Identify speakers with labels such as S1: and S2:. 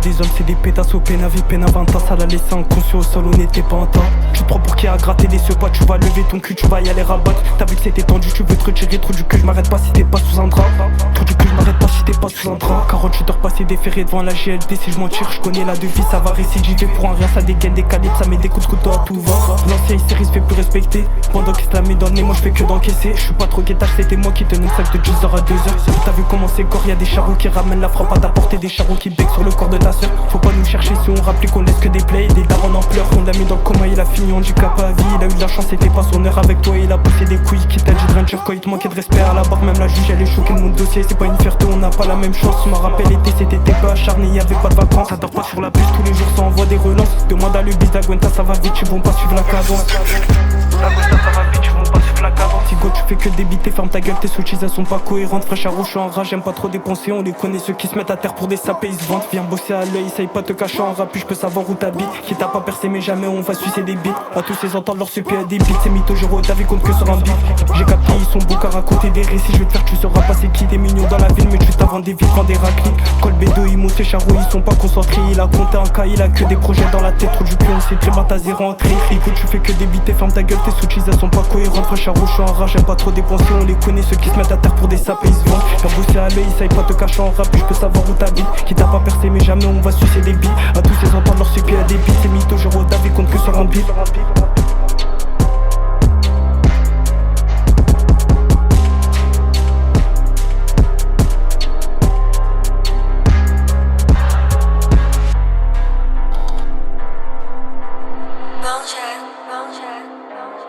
S1: des hommes, c'est des pétasses au pénavé, pénavinta, ça l'a laissé inconscient au sol, on n'était pas un tas. Tu te prends pour qui a gratté les ce pas, tu vas lever ton cul, tu vas y aller rabattre. T'as vu que c'était tendu, tu veux te retirer, trop du cul, je m'arrête pas si t'es pas sous un drap. Trop du cul, je m'arrête pas si t'es pas sous un drap. 48 heures passées déférées devant la GLD, si je m'en tire, je connais la devise, ça va récidiver. Pour un rien, ça dégaine des calibres, ça met des coups de couteau à tout va. L'ancien série se fait plus respecter, pendant qu'il se la met dans le nez, moi je fais que d'encaisser. Je suis pas trop guettage, c'était moi qui tenais le sac de 10h à 2h. T'as vu comment c'est gore, y'a des charros qui ramènent la frappe à ta portée, des charros qui bec sur le corps de ta soeur. Faut pas nous chercher si on rappelle qu'on laisse que des plays, des darons en pleurs. On l'a mis dans le coma, il a fini handicap à vie. Il a eu de la chance, c'était pas son heure avec toi, il a poussé des couilles. Qui t'a dit de venture quand il te manquait de respect à la barre, même la juge elle est choquée de mon dossier. C'est pas une fierté, on n'a pas la même chance. Je me rappelle été, c'était peu acharné, y'avait pas de vacances. Ça dort pas sur la buse, tous les jours ça envoie des relances. Demande à l'ubis, la Gwenta ça va vite, ils vont pas suivre la cadence. La Gwenta ça va vite, ils vont pas suivre la cadence. Tigo tu fais que débiter, ferme ta gueule, tes switches elles sont pas cohérentes. Fraîche à rouge, je suis en rage, j'aime pas trop dépenser. On les connaît ceux qui se mettent à terre pour des sapés, ils se vantent. Viens bosser à l'œil, essaye pas te cacher en rap, puis je peux savoir où t'habites. Qui t'a pas percé mais jamais on va sucer des bites. À tous ces entendre leur supé à des beats, c'est mytho, je t'avais compte que sur un beat. J'ai capté, ils sont beaux qu'à raconter des récits. Je vais te faire, tu sauras pas c'est qui des mignons dans la ville, mais juste avant des vies, prends des raclis. Col B2, ils montent, ces charros, ils sont pas concentrés. Il a compté un cas, il a que des projets dans la tête. Trop du pion, c'est très bas, t'as zéro entrée. Écoute, tu fais que débiter, ferme ta gueule, tes switches elles sont pas cohérentes. Fraîche à rouge, je suis en rage, j'aime pas trop dépenser. On les connaît, ceux qui se mettent à terre pour des sapés, ils se vendent. Viens bosser à l'œil, essaye pas te cacher en rap, puis je peux savoir où t'habites. Qui t'a pas percé, mais jamais on va sucer des billes. À tous ces entendre leur supé à des beats, c'est mytho, je t'avais compte que sur un beat.
S2: Bounce, bounce, bounce.